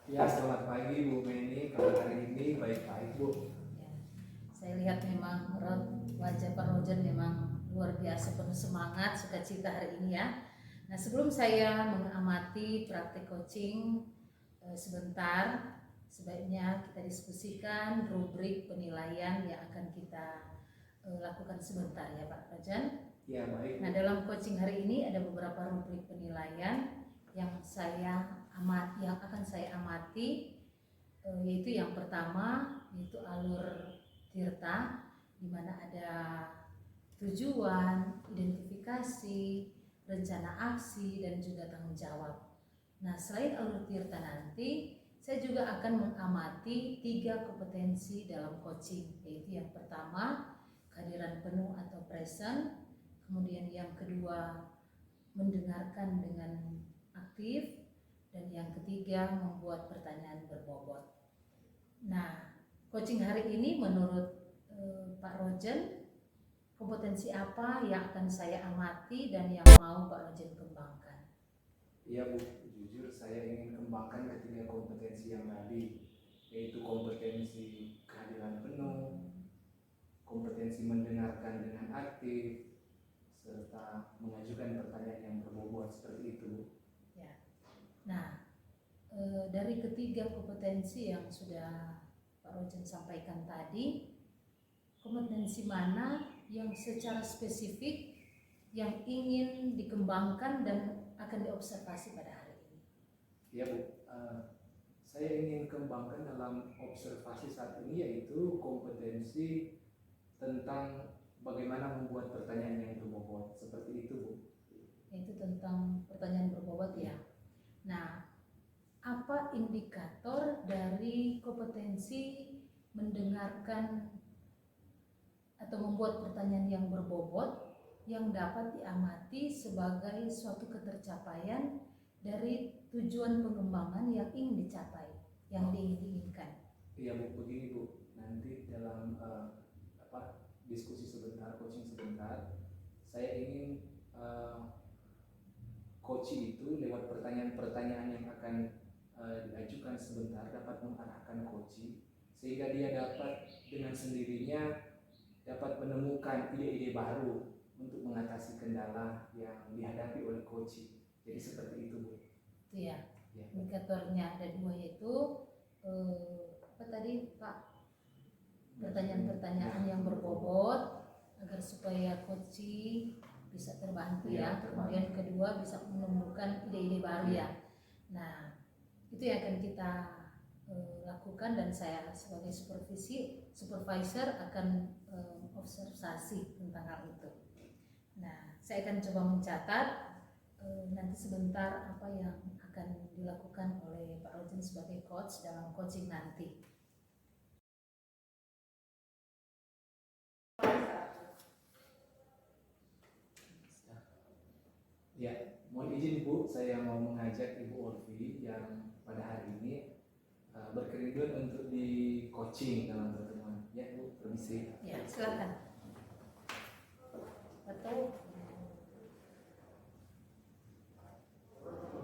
Ya, selamat pagi Bu Meni. Kalau hari ini baik-baik Bu. Ya, saya lihat memang wajah Pak Roger memang luar biasa penuh semangat, sukacita hari ini ya. Nah, sebelum saya mengamati praktek coaching sebentar, sebaiknya kita diskusikan rubrik penilaian yang akan kita lakukan sebentar ya Pak Roger. Ya, baik. Nah, dalam coaching hari ini ada beberapa rubrik penilaian yang akan saya amati, yaitu yang pertama yaitu alur tirta, di mana ada tujuan, identifikasi, rencana aksi, dan juga tanggung jawab. Nah, selain alur tirta nanti, saya juga akan mengamati 3 kompetensi dalam coaching, yaitu yang pertama kehadiran penuh atau present, kemudian yang kedua mendengarkan dengan aktif, dan yang ketiga membuat pertanyaan berbobot. Nah, coaching hari ini menurut Pak Rojen, kompetensi apa yang akan saya amati dan yang mau Pak Rojen kembangkan? Iya Bu, jujur saya ingin kembangkan ketiga kompetensi yang tadi, yaitu kompetensi kehadiran penuh, kompetensi mendengarkan dengan aktif, serta mengajukan pertanyaan yang berbobot, seperti itu. Ya. Nah, dari ketiga kompetensi yang sudah Pak Rojen sampaikan tadi, kompetensi mana yang secara spesifik yang ingin dikembangkan dan akan diobservasi pada hari ini? Ya Bu, saya ingin kembangkan dalam observasi saat ini yaitu kompetensi tentang bagaimana membuat pertanyaan yang berbobot, seperti itu Bu. Yaitu tentang pertanyaan berbobot ya. Nah, apa indikator dari kompetensi mendengarkan atau membuat pertanyaan yang berbobot yang dapat diamati sebagai suatu ketercapaian dari tujuan pengembangan yang ingin dicapai, yang diinginkan? Iya Bu, begini Bu, nanti dalam diskusi sebentar, coaching sebentar, saya ingin coaching itu lewat pertanyaan-pertanyaan yang akan diajukan sebentar dapat mengarahkan coaching sehingga dia dapat dengan sendirinya dapat menemukan ide-ide baru untuk mengatasi kendala yang dihadapi oleh coaching. Jadi seperti itu Bu. Itu ya. Indikatornya ada 2, yaitu apa tadi Pak? Pertanyaan-pertanyaan yang berbobot agar supaya coaching bisa terbantu ya. Kemudian kedua bisa menemukan ide-ide baru ya. Nah, itu yang akan kita lakukan, dan saya sebagai supervisor akan observasi tentang hal itu. Nah, saya akan coba mencatat nanti sebentar apa yang akan dilakukan oleh Pak Rojen sebagai coach dalam coaching nanti. Ya, mohon izin Bu, saya mau mengajak Ibu Olvi yang pada hari ini berkeridun untuk di coaching dalam pertemuan. Ya Bu, permisi. Ya, silakan. Atau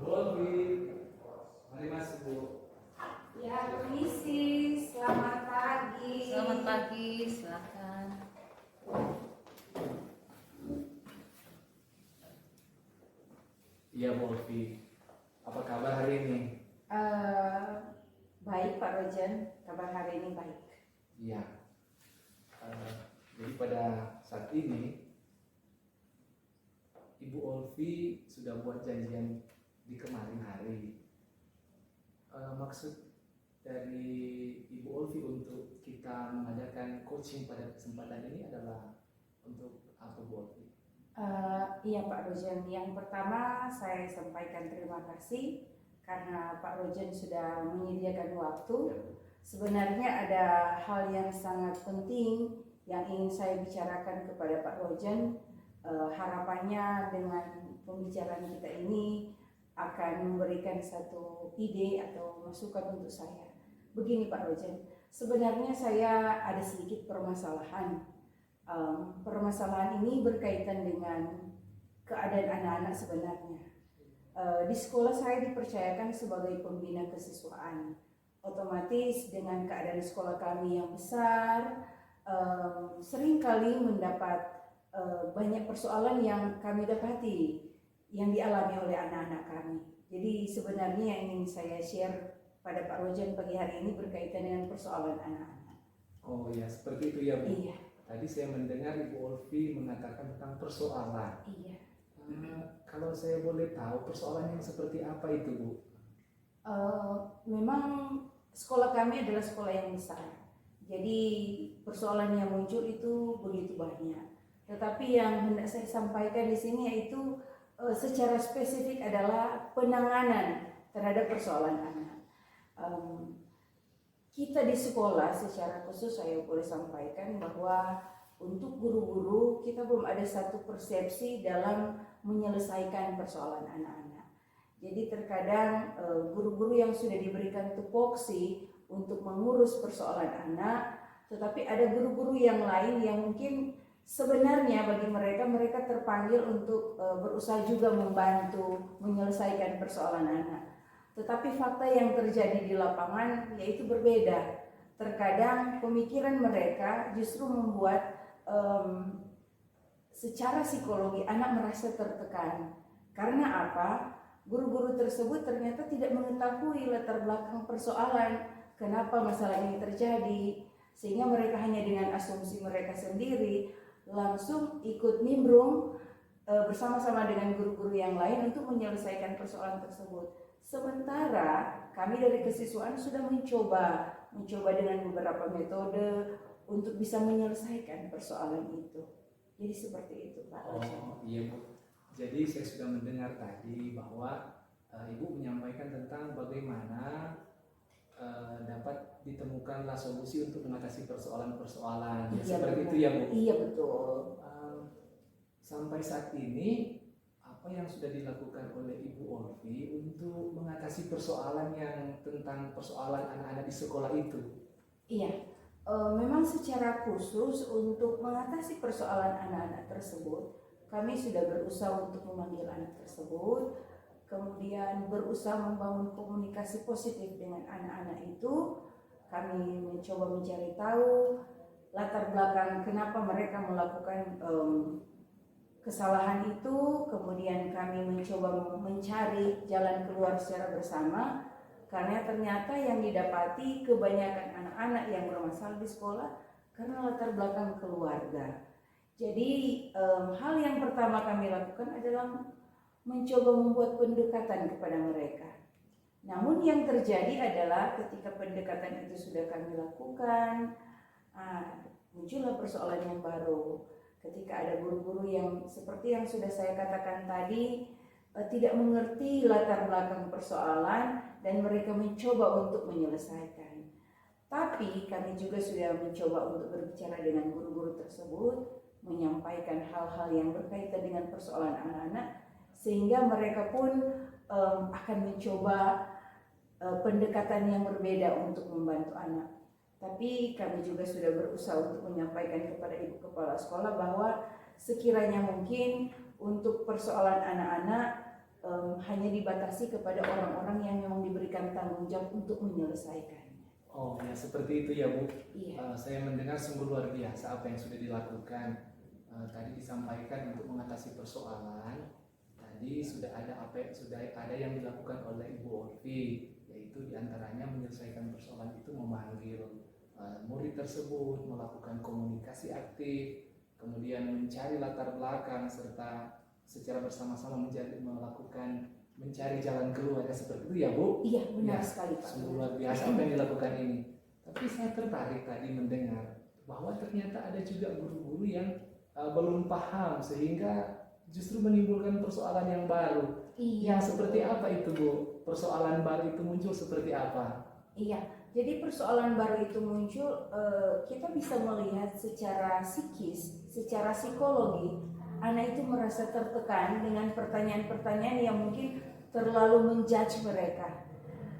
Bu Olvi, mari masuk Bu. Ya, permisi. Selamat pagi. Selamat pagi, silakan. Iya Bu Olvi, apa kabar hari ini? Baik Pak Rojan, kabar hari ini baik. Iya. Jadi pada saat ini Ibu Olvi sudah buat janjian di kemarin hari. Maksud dari Ibu Olvi untuk kita mengadakan coaching pada kesempatan ini adalah untuk apa Bu Olvi? Iya Pak Rojan, yang pertama saya sampaikan terima kasih karena Pak Rojan sudah menyediakan waktu. Sebenarnya ada hal yang sangat penting yang ingin saya bicarakan kepada Pak Rojan. Harapannya dengan pembicaraan kita ini akan memberikan satu ide atau masukan untuk saya. Begini Pak Rojan, sebenarnya saya ada sedikit permasalahan. Permasalahan ini berkaitan dengan keadaan anak-anak sebenarnya. Di sekolah saya dipercayakan sebagai pembina kesiswaan. Otomatis dengan keadaan sekolah kami yang besar, seringkali mendapat banyak persoalan yang kami dapati yang dialami oleh anak-anak kami. Jadi sebenarnya yang ingin saya share pada Pak Rojan pagi hari ini berkaitan dengan persoalan anak-anak. Oh ya, seperti itu ya Bu. Iya. Tadi saya mendengar Ibu Olvi mengatakan tentang persoalan. Iya. Kalau saya boleh tahu persoalan yang seperti apa itu Bu? Memang sekolah kami adalah sekolah yang besar. Jadi persoalan yang muncul itu begitu banyak. Tetapi yang hendak saya sampaikan di sini yaitu secara spesifik adalah penanganan terhadap persoalan anak. Kita di sekolah secara khusus saya boleh sampaikan bahwa untuk guru-guru kita belum ada satu persepsi dalam menyelesaikan persoalan anak-anak. Jadi terkadang guru-guru yang sudah diberikan tupoksi untuk mengurus persoalan anak, tetapi ada guru-guru yang lain yang mungkin sebenarnya bagi mereka terpanggil untuk berusaha juga membantu menyelesaikan persoalan anak. Tetapi fakta yang terjadi di lapangan yaitu berbeda. Terkadang pemikiran mereka justru membuat secara psikologi anak merasa tertekan. Karena apa? Guru-guru tersebut ternyata tidak mengetahui latar belakang persoalan, kenapa masalah ini terjadi, sehingga mereka hanya dengan asumsi mereka sendiri langsung ikut nimbrung bersama-sama dengan guru-guru yang lain untuk menyelesaikan persoalan tersebut. Sementara kami dari kesiswaan sudah mencoba dengan beberapa metode untuk bisa menyelesaikan persoalan itu. Jadi seperti itu Pak. Oh iya Bu. Jadi saya sudah mendengar tadi bahwa Ibu menyampaikan tentang bagaimana dapat ditemukanlah solusi untuk mengatasi persoalan-persoalan. Iya, seperti benar. itu ya Bu. Iya betul. Sampai saat ini apa yang sudah dilakukan oleh Ibu Olvi untuk mengatasi persoalan yang tentang persoalan anak-anak di sekolah itu? Iya, memang secara khusus untuk mengatasi persoalan anak-anak tersebut, kami sudah berusaha untuk memanggil anak tersebut, kemudian berusaha membangun komunikasi positif dengan anak-anak itu. Kami mencoba mencari tahu latar belakang kenapa mereka melakukan kesalahan itu, kemudian kami mencoba mencari jalan keluar secara bersama, karena ternyata yang didapati kebanyakan anak-anak yang bermasalah di sekolah karena latar belakang keluarga. Jadi hal yang pertama kami lakukan adalah mencoba membuat pendekatan kepada mereka. Namun yang terjadi adalah ketika pendekatan itu sudah kami lakukan, muncullah persoalan yang baru. Ketika ada guru-guru yang seperti yang sudah saya katakan tadi, tidak mengerti latar belakang persoalan dan mereka mencoba untuk menyelesaikan. Tapi kami juga sudah mencoba untuk berbicara dengan guru-guru tersebut, menyampaikan hal-hal yang berkaitan dengan persoalan anak-anak, sehingga mereka pun akan mencoba pendekatan yang berbeda untuk membantu anak. Tapi kami juga sudah berusaha untuk menyampaikan kepada ibu kepala sekolah bahwa sekiranya mungkin untuk persoalan anak-anak hanya dibatasi kepada orang-orang yang memang diberikan tanggung jawab untuk menyelesaikannya. Oh ya, seperti itu ya Bu. Iya. Saya mendengar sungguh luar biasa apa yang sudah dilakukan. Tadi disampaikan untuk mengatasi persoalan. Tadi sudah ada yang dilakukan oleh Ibu Olvi, yaitu diantaranya menyelesaikan persoalan itu memanggil murid tersebut, melakukan komunikasi aktif, kemudian mencari latar belakang serta secara bersama-sama mencari jalan keluar. Seperti itu ya Bu? Iya, benar Ya, sekali Pak. sungguh luar biasa apa yang dilakukan ini. Tapi saya tertarik tadi mendengar bahwa ternyata ada juga guru-guru yang belum paham sehingga justru menimbulkan persoalan yang baru. Iya. Yang seperti apa itu Bu? Persoalan baru itu muncul seperti apa? Iya, jadi persoalan baru itu muncul, kita bisa melihat secara psikis, secara psikologi, anak itu merasa tertekan dengan pertanyaan-pertanyaan yang mungkin terlalu menjudge mereka.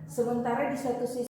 Sementara di satu sisi